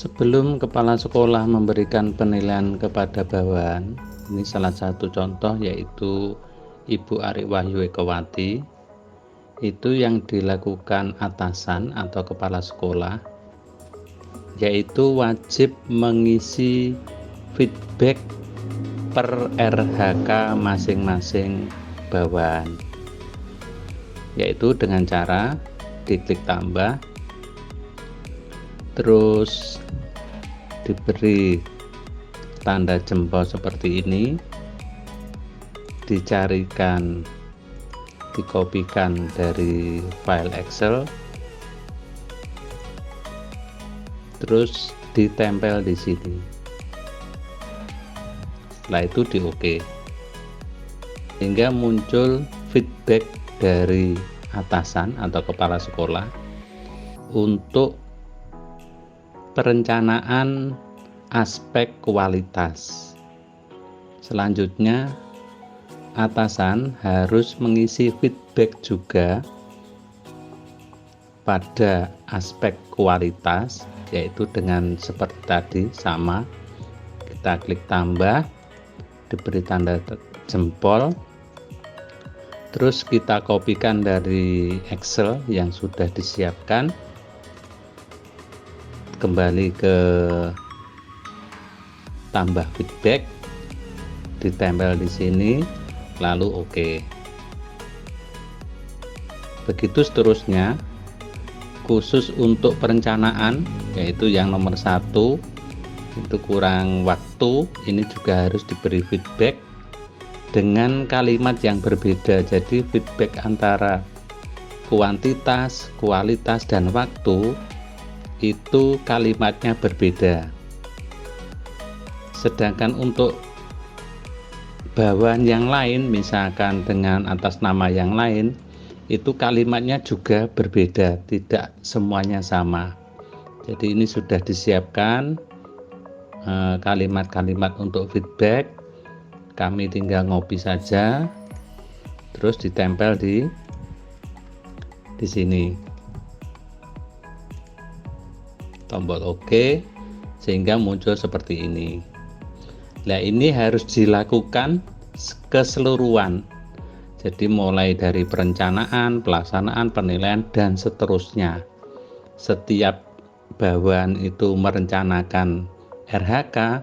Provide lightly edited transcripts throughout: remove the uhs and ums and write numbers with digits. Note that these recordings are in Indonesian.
Sebelum kepala sekolah memberikan penilaian kepada bawahan, ini salah satu contoh yaitu Ibu Ari Wahyu Ekawati, itu yang dilakukan atasan atau kepala sekolah, yaitu wajib mengisi feedback per RHK masing-masing bawahan, yaitu dengan cara diklik tambah, terus diberi tanda jempol seperti ini, dicarikan, dikopikan dari file Excel, terus ditempel di sini. Setelah itu di OK, hingga muncul feedback dari atasan atau kepala sekolah untuk perencanaan aspek kualitas. Selanjutnya atasan harus mengisi feedback juga pada aspek kualitas, yaitu dengan seperti tadi sama, kita klik tambah, diberi tanda jempol, terus kita kopikan dari Excel yang sudah disiapkan, kembali ke tambah feedback, ditempel di sini, lalu OK. Begitu seterusnya, khusus untuk perencanaan, yaitu yang nomor 1 itu kurang waktu, ini juga harus diberi feedback dengan kalimat yang berbeda. Jadi feedback antara kuantitas, kualitas, dan waktu itu kalimatnya berbeda. Sedangkan untuk bawahan yang lain, misalkan dengan atas nama yang lain, itu kalimatnya juga berbeda, tidak semuanya sama. Jadi ini sudah disiapkan kalimat-kalimat untuk feedback, kami tinggal ngopi saja, terus ditempel di sini, tombol OK, sehingga muncul seperti ini. Nah, ini harus dilakukan keseluruhan, jadi mulai dari perencanaan, pelaksanaan, penilaian, dan seterusnya. Setiap bawahan itu merencanakan RHK,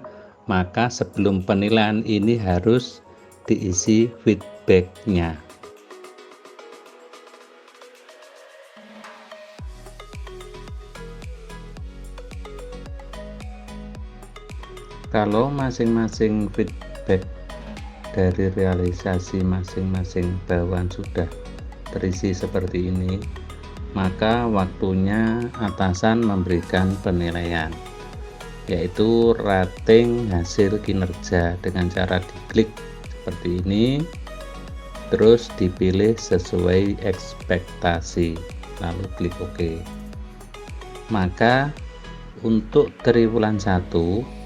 maka sebelum penilaian ini harus diisi feedbacknya. Kalau masing-masing feedback dari realisasi masing-masing bawahan sudah terisi seperti ini, maka waktunya atasan memberikan penilaian, yaitu rating hasil kinerja dengan cara diklik seperti ini, terus dipilih sesuai ekspektasi, lalu klik OK. Maka untuk triwulan 1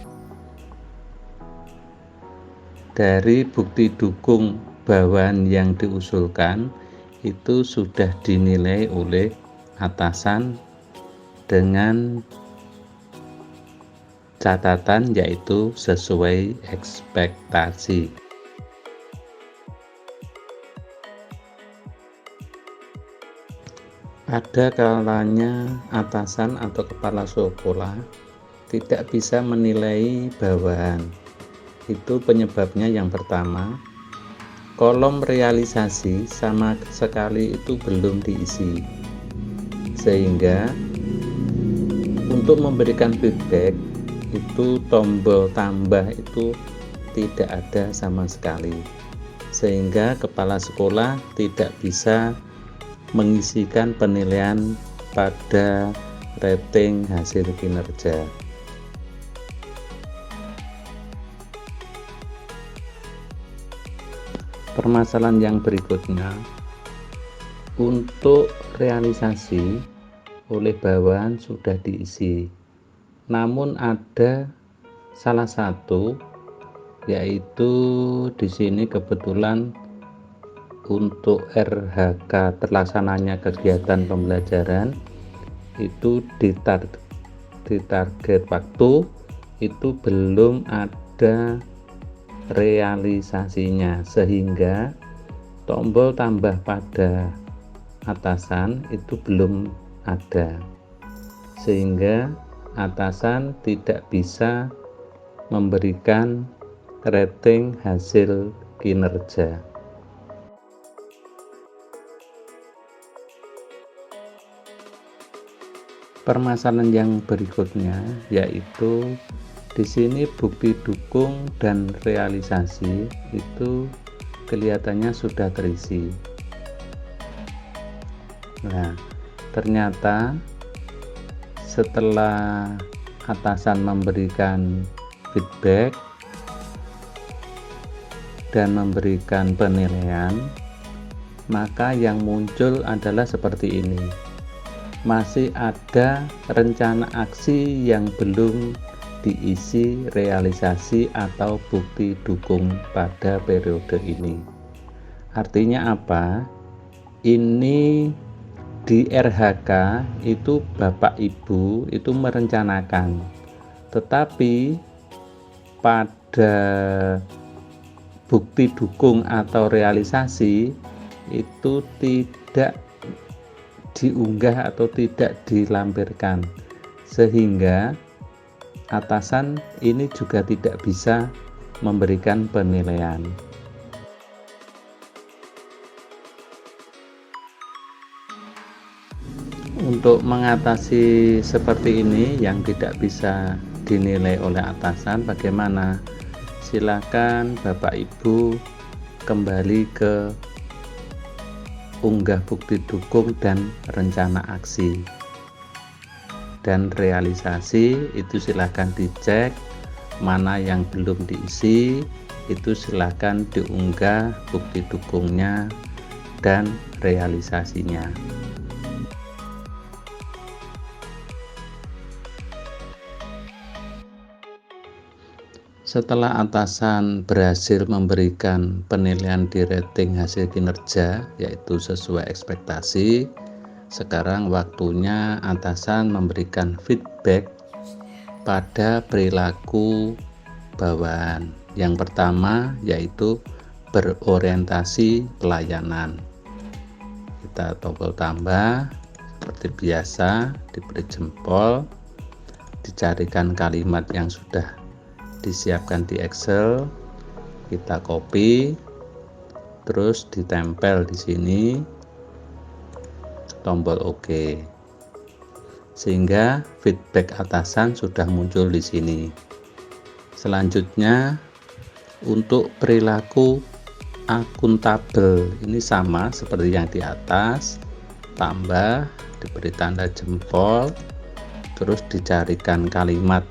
dari bukti dukung bawahan yang diusulkan itu sudah dinilai oleh atasan dengan catatan yaitu sesuai ekspektasi. Ada kalanya atasan atau kepala sekolah tidak bisa menilai bawahan. Itu penyebabnya yang pertama, kolom realisasi sama sekali itu belum diisi, sehingga untuk memberikan feedback itu tombol tambah itu tidak ada sama sekali, sehingga kepala sekolah tidak bisa mengisikan penilaian pada rating hasil kinerja. Permasalahan yang berikutnya, untuk realisasi oleh bawahan sudah diisi, namun ada Salah satu yaitu di sini kebetulan untuk RHK terlaksananya kegiatan pembelajaran itu di target waktu itu belum ada realisasinya, sehingga tombol tambah pada atasan itu belum ada, sehingga atasan tidak bisa memberikan rating hasil kinerja. Permasalahan yang berikutnya yaitu di sini bukti dukung dan realisasi itu kelihatannya sudah terisi. Nah, ternyata setelah atasan memberikan feedback dan memberikan penilaian, maka yang muncul adalah seperti ini. Masih ada rencana aksi yang belum diisi realisasi atau bukti dukung pada periode ini. Artinya apa? Ini di RHK itu Bapak Ibu itu merencanakan, tetapi pada bukti dukung atau realisasi itu tidak diunggah atau tidak dilampirkan, sehingga atasan ini juga tidak bisa memberikan penilaian. Untuk mengatasi seperti ini yang tidak bisa dinilai oleh atasan, bagaimana? Silakan Bapak Ibu kembali ke unggah bukti dukung dan rencana aksi dan realisasi, itu silakan dicek mana yang belum diisi, itu silakan diunggah bukti dukungnya dan realisasinya. Setelah atasan berhasil memberikan penilaian di rating hasil kinerja yaitu sesuai ekspektasi, sekarang waktunya atasan memberikan feedback pada perilaku bawahan. Yang pertama yaitu berorientasi pelayanan. Kita tombol tambah seperti biasa, diberi jempol, dicarikan kalimat yang sudah disiapkan di Excel, kita copy, terus ditempel di sini, tombol OK, sehingga feedback atasan sudah muncul di sini. Selanjutnya untuk perilaku akuntabel ini sama seperti yang di atas, tambah, diberi tanda jempol, terus dicarikan kalimat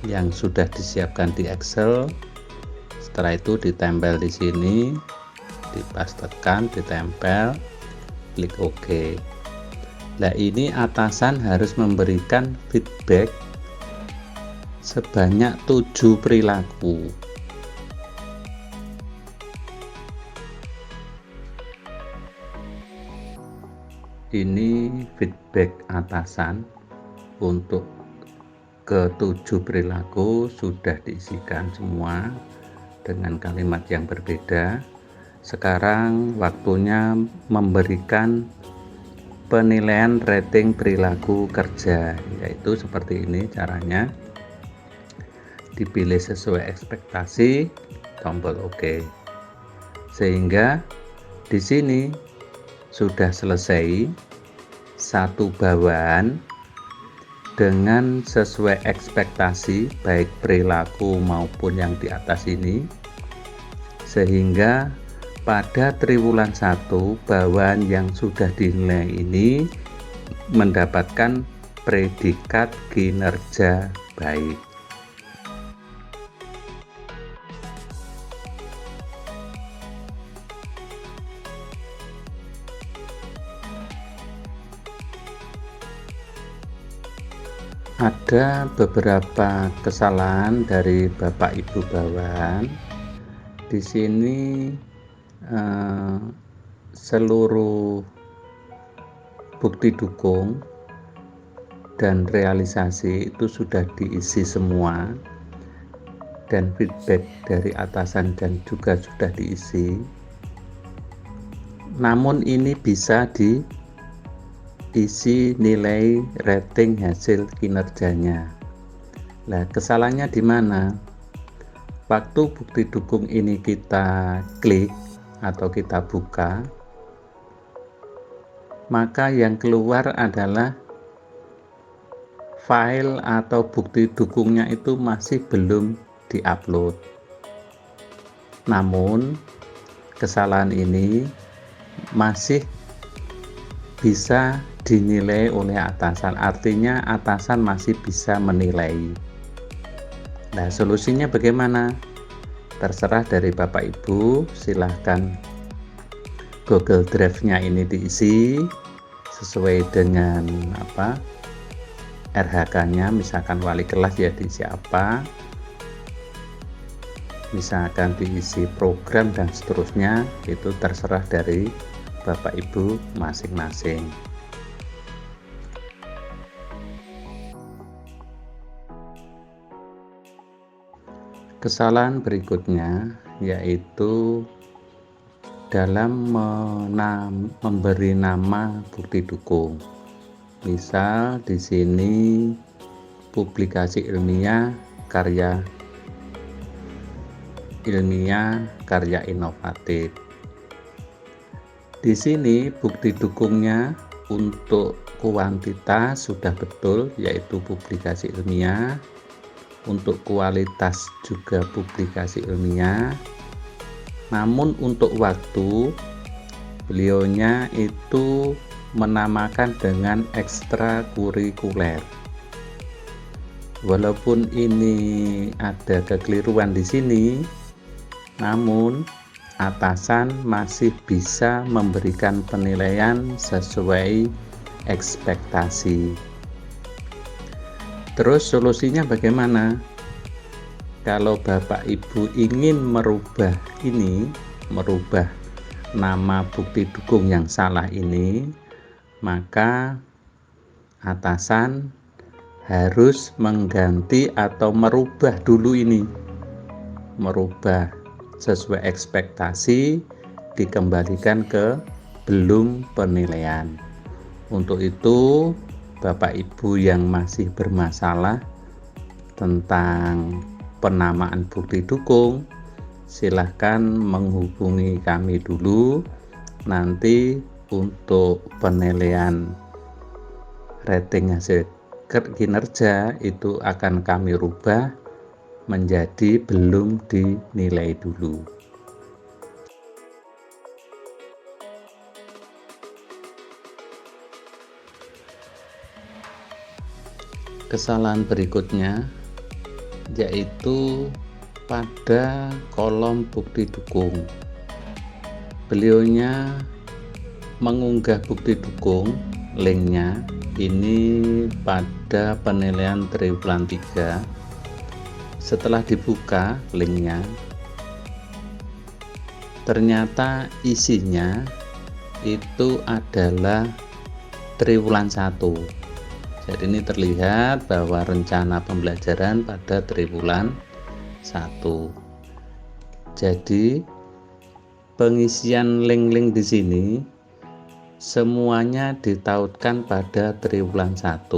yang sudah disiapkan di Excel. Setelah itu ditempel di sini, dipastekan, ditempel, klik OK. Nah, ini atasan harus memberikan feedback sebanyak 7 perilaku. Ini feedback atasan untuk ke-7 perilaku sudah diisikan semua dengan kalimat yang berbeda. Sekarang waktunya memberikan penilaian rating perilaku kerja, yaitu seperti ini caranya. Dipilih sesuai ekspektasi, tombol OK. Sehingga di sini sudah selesai satu bawahan dengan sesuai ekspektasi baik perilaku maupun yang di atas ini, sehingga pada triwulan 1 bawahan yang sudah dinilai ini mendapatkan predikat kinerja baik. Ada beberapa kesalahan dari Bapak Ibu bawahan. Di sini seluruh bukti dukung dan realisasi itu sudah diisi semua, dan feedback dari atasan dan juga sudah diisi. Namun ini bisa diisi nilai rating hasil kinerjanya. Nah, kesalahannya di mana? Waktu bukti dukung ini kita klik atau kita buka, maka yang keluar adalah file atau bukti dukungnya itu masih belum diupload. Namun kesalahan ini masih bisa dinilai oleh atasan, artinya atasan masih bisa menilai. Nah, solusinya bagaimana? Terserah dari Bapak Ibu, silahkan Google Drive-nya ini diisi sesuai dengan RHK-nya, misalkan wali kelas ya diisi apa, misalkan diisi program dan seterusnya, itu terserah dari Bapak Ibu masing-masing. Kesalahan berikutnya yaitu dalam memberi nama bukti dukung. Misal di sini publikasi ilmiah, karya inovatif. Di sini bukti dukungnya untuk kuantitas sudah betul, yaitu publikasi ilmiah. Untuk kualitas juga publikasi ilmiah. Namun untuk waktu, beliaunya itu menamakan dengan ekstrakurikuler. Walaupun ini ada kekeliruan di sini, namun atasan masih bisa memberikan penilaian sesuai ekspektasi. Terus solusinya bagaimana? Kalau Bapak Ibu ingin merubah nama bukti dukung yang salah ini, maka atasan harus mengganti atau merubah dulu ini, merubah sesuai ekspektasi, dikembalikan ke belum penilaian. Untuk itu Bapak Ibu yang masih bermasalah tentang penamaan bukti dukung, silahkan menghubungi kami dulu. Nanti untuk penilaian rating hasil kinerja itu akan kami rubah menjadi belum dinilai dulu. Kesalahan berikutnya yaitu pada kolom bukti dukung. Beliaunya mengunggah bukti dukung, linknya ini pada penilaian triwulan 3. Setelah dibuka linknya, ternyata isinya itu adalah triwulan 1. Jadi ini terlihat bahwa rencana pembelajaran pada triwulan 1. Jadi pengisian link-link di sini semuanya ditautkan pada triwulan 1.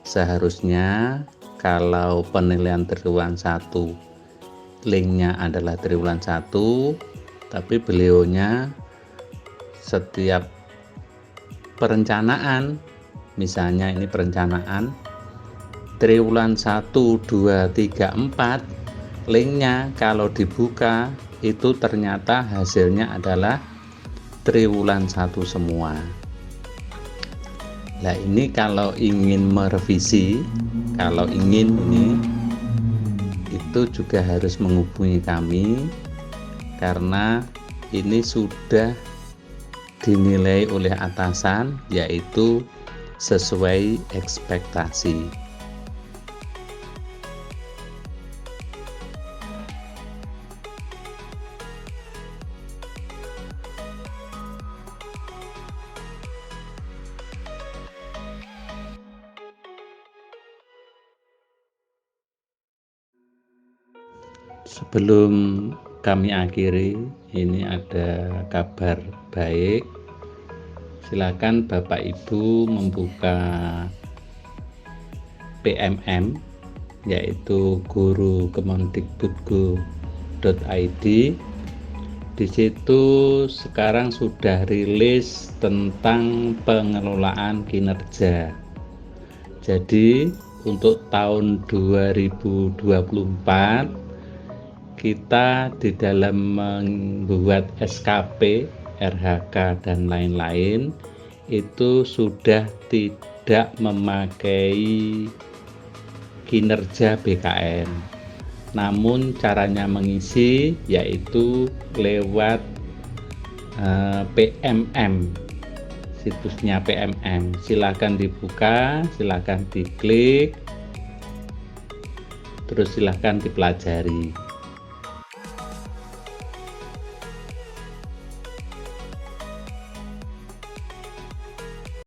Seharusnya kalau penilaian triwulan 1 linknya adalah triwulan 1, tapi beliaunya setiap perencanaan, misalnya ini perencanaan triwulan 1, 2, 3, 4, linknya kalau dibuka itu ternyata hasilnya adalah triwulan 1 semua. Nah, ini kalau ingin merevisi, kalau ingin ini, itu juga harus menghubungi kami, karena ini sudah dinilai oleh atasan, yaitu sesuai ekspektasi. Sebelum kami akhiri, ini ada kabar baik. Silakan Bapak Ibu membuka PMM, yaitu guru-kemendikbud.go.id. Di situ sekarang sudah rilis tentang pengelolaan kinerja. Jadi untuk tahun 2024 kita di dalam membuat SKP, RHK dan lain-lain itu sudah tidak memakai kinerja BKN. Namun caranya mengisi yaitu lewat PMM, situsnya PMM. Silakan dibuka, silakan diklik, terus silakan dipelajari.